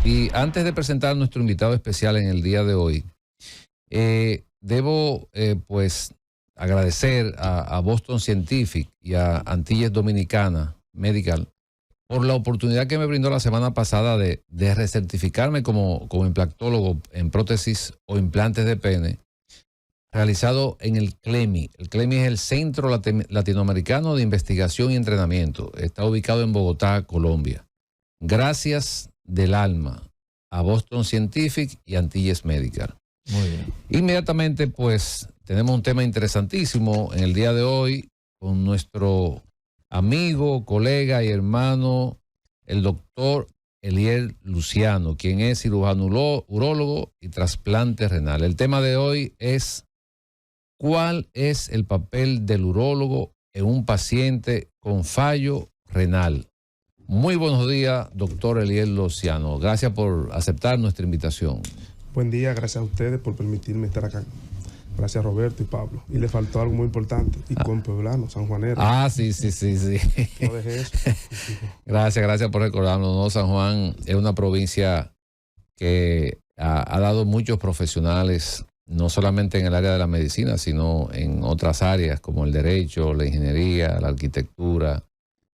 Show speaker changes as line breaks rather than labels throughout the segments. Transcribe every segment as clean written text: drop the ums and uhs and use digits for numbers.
Y antes de presentar a nuestro invitado especial en el día de hoy, debo pues agradecer a Boston Scientific y a Antilles Dominicana Medical por la oportunidad que me brindó la semana pasada de recertificarme como implantólogo en prótesis o implantes de pene, realizado en el CLEMI. El CLEMI es el Centro Latinoamericano de Investigación y Entrenamiento. Está ubicado en Bogotá, Colombia. Gracias del alma a Boston Scientific y Antilles Medical.
Muy bien.
Inmediatamente, pues, tenemos un tema interesantísimo en el día de hoy con nuestro amigo, colega y hermano, el doctor Eliel Luciano, quien es cirujano urólogo y trasplante renal. El tema de hoy es: ¿cuál es el papel del urólogo en un paciente con fallo renal? Muy buenos días, doctor Eliel Luciano. Gracias por aceptar nuestra invitación.
Buen día, gracias a ustedes por permitirme estar acá. Gracias a Roberto y Pablo. Y le faltó algo muy importante, y con pueblano, sanjuanero.
Sí.
No dejé eso.
Gracias por recordarnos, ¿no? San Juan es una provincia que ha dado muchos profesionales, no solamente en el área de la medicina, sino en otras áreas como el derecho, la ingeniería, la arquitectura,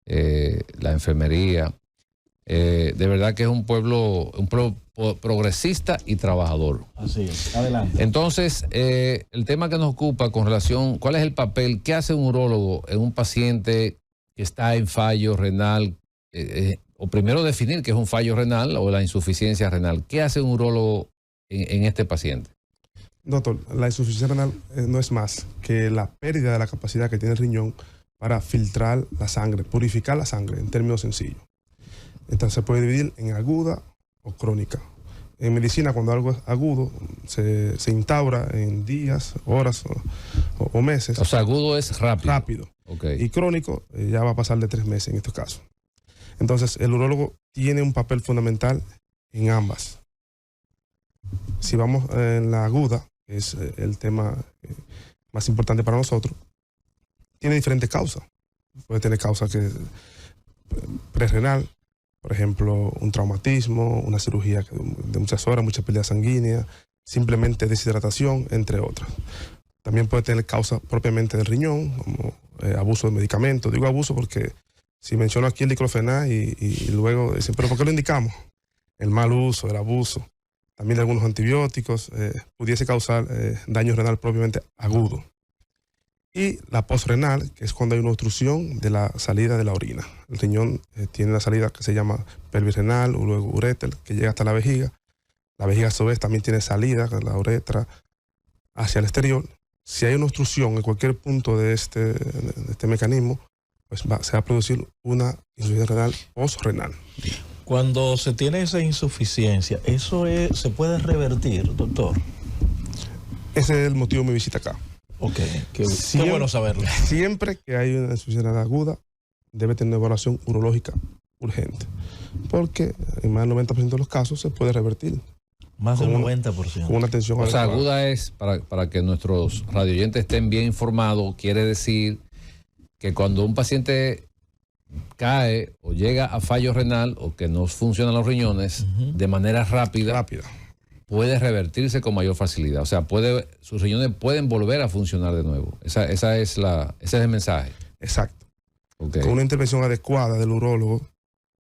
la enfermería. De verdad que es un pueblo progresista y trabajador.
Así es, adelante.
Entonces, el tema que nos ocupa con relación, ¿cuál es el papel? ¿Qué hace un urólogo en un paciente que está en fallo renal? O primero definir qué es un fallo renal o la insuficiencia renal. ¿Qué hace un urólogo en este paciente?
Doctor, la insuficiencia renal no es más que la pérdida de la capacidad que tiene el riñón para filtrar la sangre, purificar la sangre, en términos sencillos. Entonces se puede dividir en aguda o crónica. En medicina, cuando algo es agudo, se instaura en días, horas o meses.
O sea, agudo es rápido.
Rápido.
Okay.
Y crónico ya va a pasar de 3 meses en estos casos. Entonces, el urólogo tiene un papel fundamental en ambas. Si vamos en la aguda, que es el tema más importante para nosotros, tiene diferentes causas. Puede tener causas que prerrenal, por ejemplo, un traumatismo, una cirugía de muchas horas, mucha pérdida sanguínea, simplemente deshidratación, entre otras. También puede tener causa propiamente del riñón, como abuso de medicamentos. Digo abuso porque si menciono aquí el diclofenac y luego dicen, ¿pero por qué lo indicamos? El mal uso, el abuso, también de algunos antibióticos, pudiese causar daño renal propiamente agudo. Y la posrenal, que es cuando hay una obstrucción de la salida de la orina. El riñón tiene una salida que se llama pelvis-renal o luego uréter, que llega hasta la vejiga. La vejiga a su vez también tiene salida, la uretra, hacia el exterior. Si hay una obstrucción en cualquier punto de este mecanismo, pues se va a producir una insuficiencia renal posrenal.
Cuando se tiene esa insuficiencia, ¿eso se puede revertir, doctor?
Ese es el motivo de mi visita acá.
Ok, qué bueno saberlo.
Siempre que hay una insuficiencia renal aguda, debe tener una evaluación urológica urgente, porque en más del 90% de los casos se puede revertir.
Más del 90%.
Con una atención
O sea,
adecuada.
aguda es, para que nuestros radioyentes estén bien informados, quiere decir que cuando un paciente cae o llega a fallo renal o que no funcionan los riñones de manera rápida, puede revertirse con mayor facilidad. O sea, sus riñones pueden volver a funcionar de nuevo. Ese es el mensaje.
Exacto.
Okay.
Con una intervención adecuada del urólogo,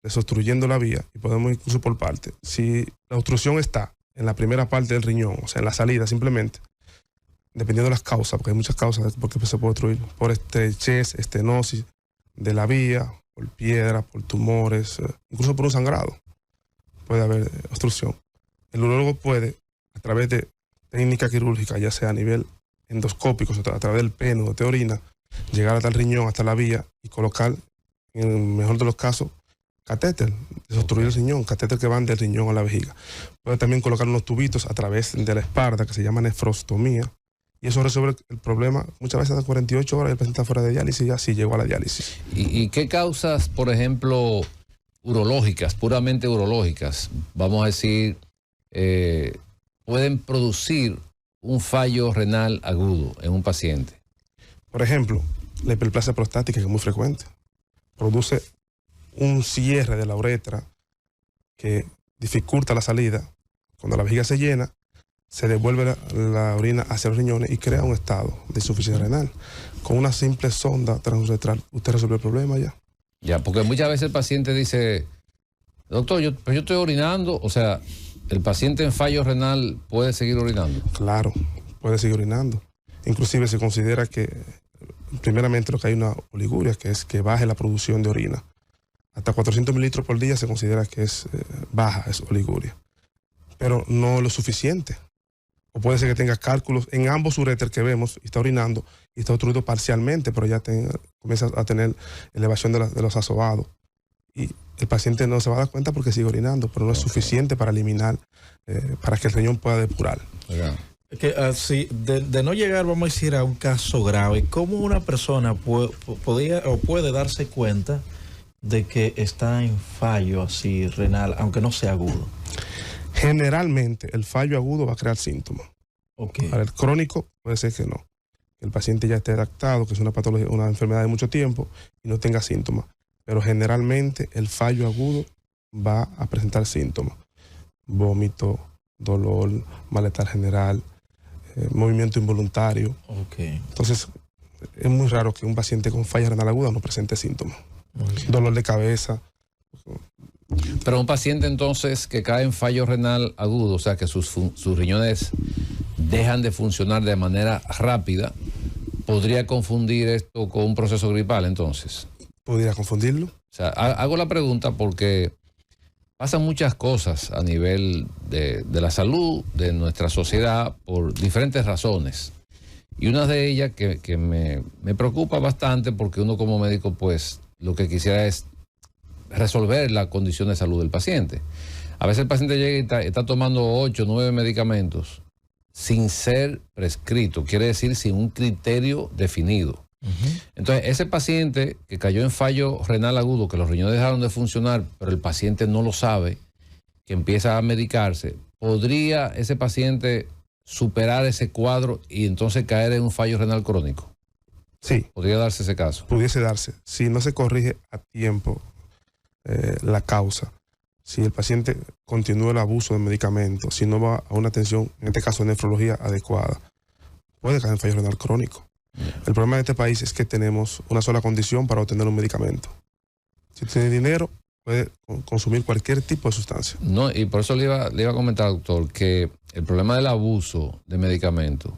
desobstruyendo la vía, y podemos incluso por parte. Si la obstrucción está en la primera parte del riñón, o sea, en la salida simplemente, dependiendo de las causas, porque hay muchas causas por qué se puede obstruir, por estrechez, estenosis de la vía, por piedra, por tumores, incluso por un sangrado, puede haber obstrucción. El urólogo puede, a través de técnica quirúrgica, ya sea a nivel endoscópico, o sea, a través del pene o de orina, llegar hasta el riñón, hasta la vía y colocar, en el mejor de los casos, catéter, desobstruir el riñón, catéter que van del riñón a la vejiga. Puede también colocar unos tubitos a través de la espalda que se llama nefrostomía, y eso resuelve el problema muchas veces a 48 horas y el paciente está fuera de diálisis, ya sí llegó a la diálisis.
¿Y qué causas, por ejemplo, urológicas, puramente urológicas, vamos a decir, pueden producir un fallo renal agudo en un paciente?
Por ejemplo, la hiperplasia prostática, que es muy frecuente, produce un cierre de la uretra que dificulta la salida. Cuando la vejiga se llena, se devuelve la orina hacia los riñones y crea un estado de insuficiencia renal. Con una simple sonda transuretral, usted resuelve el problema ya.
Ya, porque muchas veces el paciente dice, doctor, yo estoy orinando, o sea, el paciente en fallo renal puede seguir orinando.
Claro, puede seguir orinando. Inclusive se considera que, primeramente, lo que hay una oliguria, que es que baje la producción de orina. Hasta 400 mililitros por día se considera que es baja, es oliguria. Pero no lo suficiente. O puede ser que tenga cálculos en ambos uréteres que vemos y está orinando y está obstruido parcialmente, pero ya comienza a tener elevación de los asobados. Y el paciente no se va a dar cuenta porque sigue orinando, pero no es suficiente para eliminar, para que el riñón pueda depurar.
Que así, de no llegar, vamos a decir, a un caso grave, ¿cómo una persona puede darse cuenta de que está en fallo así renal, aunque no sea agudo?
Generalmente el fallo agudo va a crear síntomas.
Okay.
Para el crónico puede ser que no. Que el paciente ya esté adaptado, que es una patología, una enfermedad de mucho tiempo y no tenga síntomas. Pero generalmente el fallo agudo va a presentar síntomas. Vómito, dolor, malestar general, movimiento involuntario.
Okay.
Entonces es muy raro que un paciente con falla renal aguda no presente síntomas. Dolor de cabeza.
Pero un paciente entonces que cae en fallo renal agudo, o sea que sus riñones dejan de funcionar de manera rápida, ¿podría confundir esto con un proceso gripal entonces?
Podría confundirlo.
O sea, hago la pregunta porque pasan muchas cosas a nivel de la salud de nuestra sociedad por diferentes razones. Y una de ellas que me preocupa bastante porque uno como médico pues lo que quisiera es resolver la condición de salud del paciente. A veces el paciente llega y está tomando 8 o 9 medicamentos sin ser prescrito, quiere decir sin un criterio definido. Entonces, ese paciente que cayó en fallo renal agudo, que los riñones dejaron de funcionar, pero el paciente no lo sabe, que empieza a medicarse, ¿podría ese paciente superar ese cuadro y entonces caer en un fallo renal crónico?
Sí.
¿Podría darse ese caso?
Pudiese darse. Si no se corrige a tiempo la causa, si el paciente continúa el abuso de medicamentos, si no va a una atención, en este caso nefrología adecuada, puede caer en fallo renal crónico. El problema de este país es que tenemos una sola condición para obtener un medicamento. Si tiene dinero, puede consumir cualquier tipo de sustancia.
No, y por eso le iba a comentar, doctor, que el problema del abuso de medicamentos,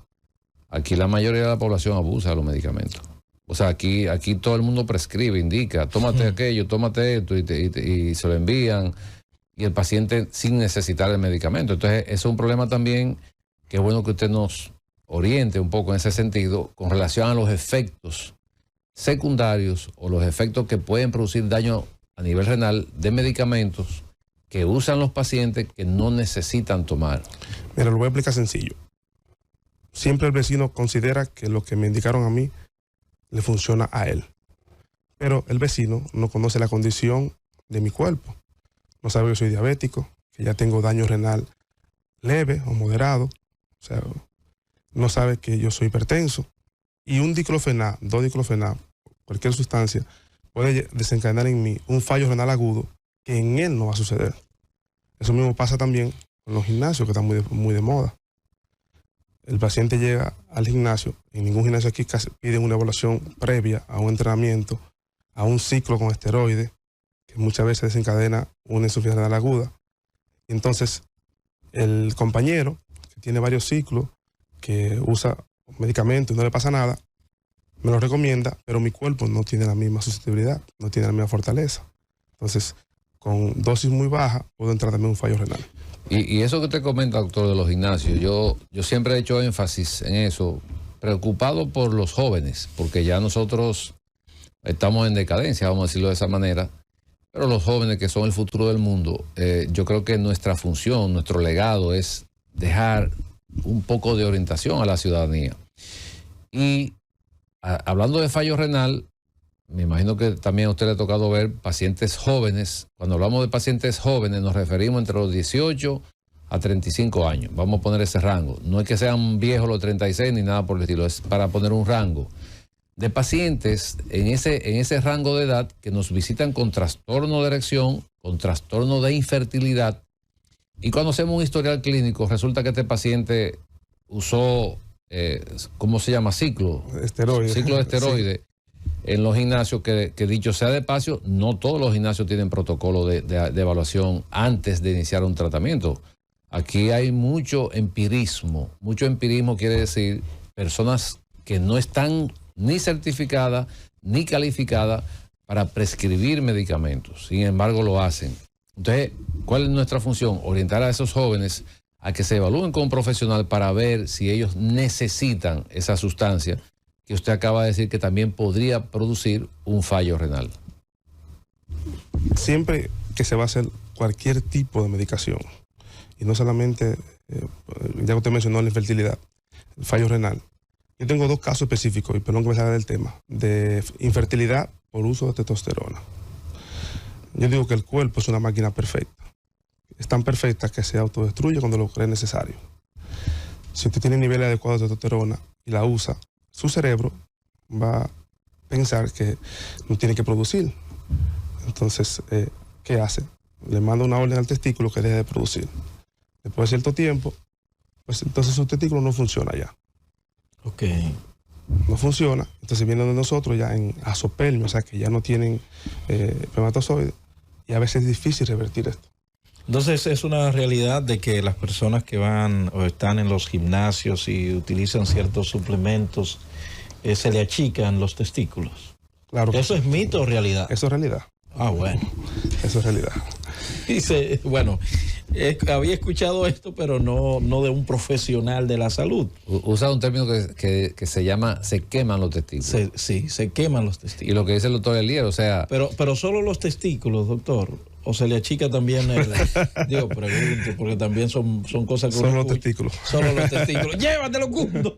aquí la mayoría de la población abusa de los medicamentos. O sea, aquí todo el mundo prescribe, indica, tómate aquello, tómate esto, y se lo envían, y el paciente sin necesitar el medicamento. Entonces, eso es un problema también que es bueno que usted nos oriente un poco en ese sentido con relación a los efectos secundarios o los efectos que pueden producir daño a nivel renal de medicamentos que usan los pacientes que no necesitan tomar.
Mira, lo voy a explicar sencillo. Siempre el vecino considera que lo que me indicaron a mí le funciona a él. Pero el vecino no conoce la condición de mi cuerpo. No sabe que soy diabético, que ya tengo daño renal leve o moderado. O sea, no sabe que yo soy hipertenso. Y un diclofenac, 2 diclofenac, cualquier sustancia, puede desencadenar en mí un fallo renal agudo que en él no va a suceder. Eso mismo pasa también con los gimnasios, que están muy de moda. El paciente llega al gimnasio, en ningún gimnasio aquí piden una evaluación previa a un entrenamiento, a un ciclo con esteroides, que muchas veces desencadena una insuficiencia renal aguda. Entonces, el compañero que tiene varios ciclos, que usa medicamentos y no le pasa nada, me lo recomienda, pero mi cuerpo no tiene la misma susceptibilidad, no tiene la misma fortaleza. Entonces, con dosis muy baja, puedo entrar también en un fallo renal.
Y eso que te comenta, doctor, de los gimnasios, yo siempre he hecho énfasis en eso, preocupado por los jóvenes, porque ya nosotros estamos en decadencia, vamos a decirlo de esa manera, pero los jóvenes que son el futuro del mundo, yo creo que nuestra función, nuestro legado es dejar un poco de orientación a la ciudadanía. Y hablando de fallo renal, me imagino que también a usted le ha tocado ver pacientes jóvenes. Cuando hablamos de pacientes jóvenes nos referimos entre los 18 a 35 años. Vamos a poner ese rango. No es que sean viejos los 36 ni nada por el estilo, es para poner un rango de pacientes en ese rango de edad que nos visitan con trastorno de erección, con trastorno de infertilidad Y cuando hacemos un historial clínico, resulta que este paciente usó, ¿cómo se llama? Ciclo de esteroides sí, en los gimnasios, que dicho sea de paso, no todos los gimnasios tienen protocolo de evaluación antes de iniciar un tratamiento. Aquí hay mucho empirismo. Mucho empirismo quiere decir personas que no están ni certificadas ni calificadas para prescribir medicamentos. Sin embargo, lo hacen. Entonces, ¿cuál es nuestra función? Orientar a esos jóvenes a que se evalúen con un profesional para ver si ellos necesitan esa sustancia que usted acaba de decir que también podría producir un fallo renal.
Siempre que se va a hacer cualquier tipo de medicación, y no solamente, ya usted mencionó la infertilidad, el fallo renal. Yo tengo 2 casos específicos, y perdón que me salga del tema, de infertilidad por uso de testosterona. Yo digo que el cuerpo es una máquina perfecta. Es tan perfecta que se autodestruye cuando lo cree necesario. Si usted tiene niveles adecuados de testosterona y la usa, su cerebro va a pensar que no tiene que producir. Entonces, ¿qué hace? Le manda una orden al testículo que deje de producir. Después de cierto tiempo, pues entonces su testículo no funciona ya.
Ok.
No funciona, entonces vienen de nosotros ya en azopermia, o sea que ya no tienen espermatozoides, y a veces es difícil revertir esto.
Entonces es una realidad de que las personas que van o están en los gimnasios y utilizan ciertos suplementos, se le achican los testículos.
Claro.
¿Eso es mito o realidad?
Eso es realidad.
Ah, bueno.
Eso es realidad.
Dice, bueno, había escuchado esto, pero no de un profesional de la salud.
Usa un término que se llama, se queman los testículos.
Sí, se queman los testículos.
Y lo que dice el doctor Elier, o sea...
Pero solo los testículos, doctor. ¿O se le achica también el...? Digo, pregunto, porque también son cosas que...
Solo los testículos.
Solo los testículos. ¡Llévatelo, Cundo!